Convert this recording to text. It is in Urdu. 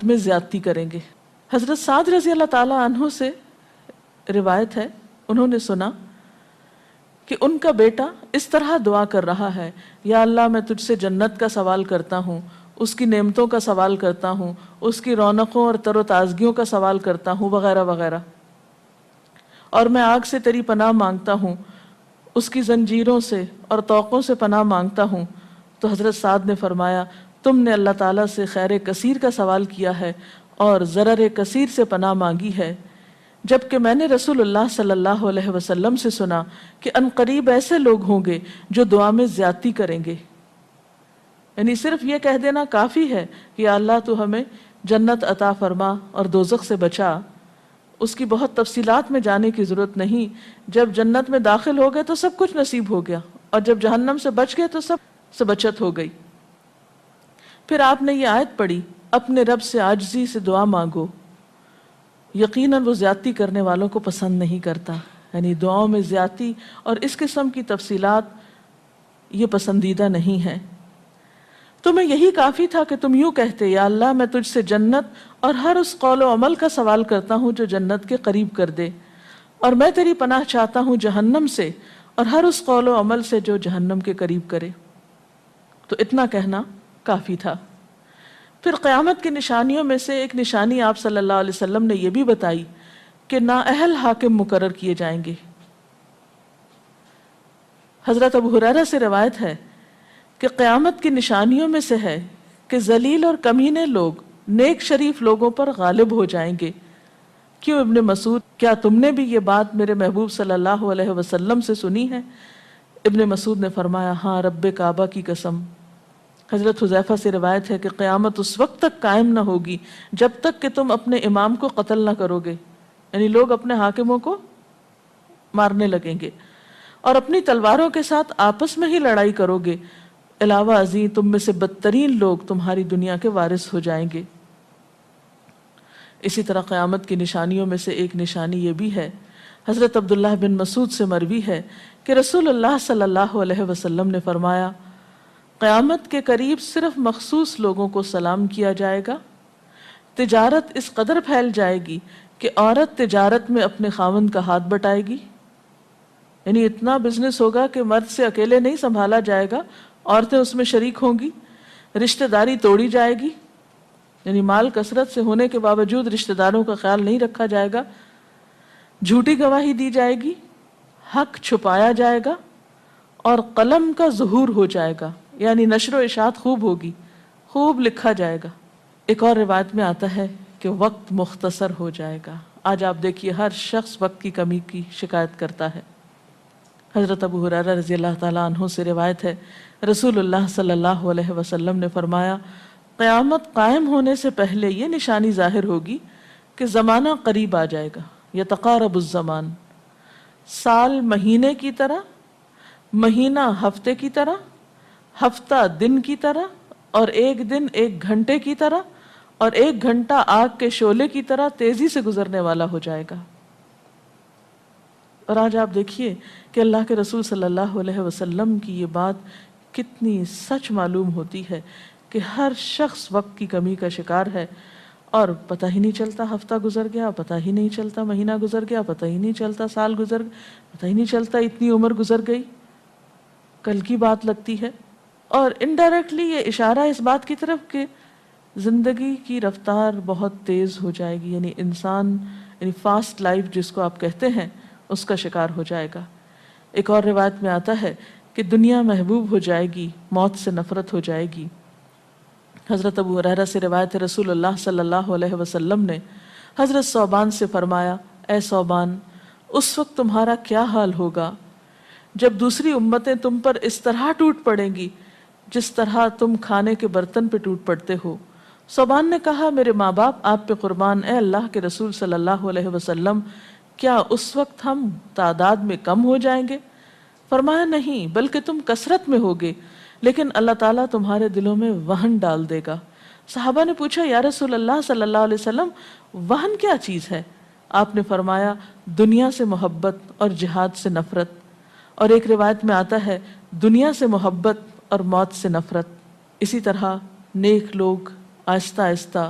میں زیادتی کریں گے۔ حضرت سعد رضی اللہ تعالیٰ عنہ سے روایت ہے، انہوں نے سنا کہ ان کا بیٹا اس طرح دعا کر رہا ہے، یا اللہ میں تجھ سے جنت کا سوال کرتا ہوں، اس کی نعمتوں کا سوال کرتا ہوں، اس کی رونقوں اور تر و تازگیوں کا سوال کرتا ہوں، وغیرہ وغیرہ، اور میں آگ سے تیری پناہ مانگتا ہوں، اس کی زنجیروں سے اور طوقوں سے پناہ مانگتا ہوں۔ تو حضرت سعد نے فرمایا، تم نے اللہ تعالیٰ سے خیر کثیر کا سوال کیا ہے اور ضرر کثیر سے پناہ مانگی ہے، جبکہ میں نے رسول اللہ صلی اللہ علیہ وسلم سے سنا کہ ان قریب ایسے لوگ ہوں گے جو دعا میں زیادتی کریں گے۔ یعنی صرف یہ کہہ دینا کافی ہے کہ یا اللہ تو ہمیں جنت عطا فرما اور دوزخ سے بچا، اس کی بہت تفصیلات میں جانے کی ضرورت نہیں۔ جب جنت میں داخل ہو گئے تو سب کچھ نصیب ہو گیا، اور جب جہنم سے بچ گئے تو سب سے بچت ہو گئی۔ پھر آپ نے یہ آیت پڑھی، اپنے رب سے عاجزی سے دعا مانگو، یقیناً وہ زیادتی کرنے والوں کو پسند نہیں کرتا۔ یعنی دعاؤں میں زیادتی اور اس قسم کی تفصیلات یہ پسندیدہ نہیں ہے۔ تمہیں یہی کافی تھا کہ تم یوں کہتے، یا اللہ میں تجھ سے جنت اور ہر اس قول و عمل کا سوال کرتا ہوں جو جنت کے قریب کر دے، اور میں تیری پناہ چاہتا ہوں جہنم سے اور ہر اس قول و عمل سے جو جہنم کے قریب کرے۔ تو اتنا کہنا کافی تھا۔ پھر قیامت کی نشانیوں میں سے ایک نشانی آپ صلی اللہ علیہ وسلم نے یہ بھی بتائی کہ نااہل حاکم مقرر کیے جائیں گے۔ حضرت ابو ہریرہ سے روایت ہے کہ قیامت کی نشانیوں میں سے ہے کہ ذلیل اور کمینے لوگ نیک شریف لوگوں پر غالب ہو جائیں گے۔ کیوں ابن مسعود، کیا تم نے بھی یہ بات میرے محبوب صلی اللہ علیہ وسلم سے سنی ہے؟ ابن مسعود نے فرمایا، ہاں رب کعبہ کی قسم۔ حضرت حذیفہ سے روایت ہے کہ قیامت اس وقت تک قائم نہ ہوگی جب تک کہ تم اپنے امام کو قتل نہ کرو گے، یعنی لوگ اپنے حاکموں کو مارنے لگیں گے اور اپنی تلواروں کے ساتھ آپس میں ہی لڑائی کرو گے، علاوہ ازیں تم میں سے بدترین لوگ تمہاری دنیا کے وارث ہو جائیں گے۔ اسی طرح قیامت کی نشانیوں میں سے ایک نشانی یہ بھی ہے، حضرت عبداللہ بن مسعود سے مروی ہے کہ رسول اللہ صلی اللہ علیہ وسلم نے فرمایا، قیامت کے قریب صرف مخصوص لوگوں کو سلام کیا جائے گا، تجارت اس قدر پھیل جائے گی کہ عورت تجارت میں اپنے خاوند کا ہاتھ بٹائے گی، یعنی اتنا بزنس ہوگا کہ مرد سے اکیلے نہیں سنبھالا جائے گا، عورتیں اس میں شریک ہوں گی، رشتہ داری توڑی جائے گی، یعنی مال کثرت سے ہونے کے باوجود رشتہ داروں کا خیال نہیں رکھا جائے گا، جھوٹی گواہی دی جائے گی، حق چھپایا جائے گا، اور قلم کا ظہور ہو جائے گا، یعنی نشر و اشاعت خوب ہوگی، خوب لکھا جائے گا۔ ایک اور روایت میں آتا ہے کہ وقت مختصر ہو جائے گا۔ آج آپ دیکھیے ہر شخص وقت کی کمی کی شکایت کرتا ہے۔ حضرت ابو ہریرہ رضی اللہ تعالیٰ عنہ سے روایت ہے، رسول اللہ صلی اللہ علیہ وسلم نے فرمایا، قیامت قائم ہونے سے پہلے یہ نشانی ظاہر ہوگی کہ زمانہ قریب آ جائے گا، یتقارب الزمان، سال مہینے کی طرح، مہینہ ہفتے کی طرح، ہفتہ دن کی طرح، اور ایک دن ایک گھنٹے کی طرح، اور ایک گھنٹہ آگ کے شعلے کی طرح تیزی سے گزرنے والا ہو جائے گا۔ اور آج آپ دیکھیے کہ اللہ کے رسول صلی اللہ علیہ وسلم کی یہ بات کتنی سچ معلوم ہوتی ہے کہ ہر شخص وقت کی کمی کا شکار ہے، اور پتہ ہی نہیں چلتا ہفتہ گزر گیا، پتہ ہی نہیں چلتا مہینہ گزر گیا، پتہ ہی نہیں چلتا سال گزر گیا، پتہ ہی نہیں چلتا اتنی عمر گزر گئی، کل کی بات لگتی ہے۔ اور انڈائریکٹلی یہ اشارہ اس بات کی طرف کہ زندگی کی رفتار بہت تیز ہو جائے گی، یعنی انسان یعنی فاسٹ لائف جس کو آپ کہتے ہیں اس کا شکار ہو جائے گا۔ ایک اور روایت میں آتا ہے کہ دنیا محبوب ہو جائے گی، موت سے نفرت ہو جائے گی۔ حضرت ابو ہریرہ سے روایت ہے، رسول اللہ صلی اللہ علیہ وسلم نے حضرت ثوبان سے فرمایا، اے ثوبان، اس وقت تمہارا کیا حال ہوگا جب دوسری امتیں تم پر اس طرح ٹوٹ پڑیں گی جس طرح تم کھانے کے برتن پہ ٹوٹ پڑتے ہو۔ ثوبان نے کہا، میرے ماں باپ آپ پہ قربان، اے اللہ کے رسول صلی اللہ علیہ وسلم، کیا اس وقت ہم تعداد میں کم ہو جائیں گے؟ فرمایا، نہیں، بلکہ تم کثرت میں ہوگے، لیکن اللہ تعالیٰ تمہارے دلوں میں وہن ڈال دے گا۔ صحابہ نے پوچھا، یا رسول اللہ صلی اللہ علیہ وسلم، وہن کیا چیز ہے؟ آپ نے فرمایا، دنیا سے محبت اور جہاد سے نفرت۔ اور ایک روایت میں آتا ہے، دنیا سے محبت اور موت سے نفرت۔ اسی طرح نیک لوگ آہستہ آہستہ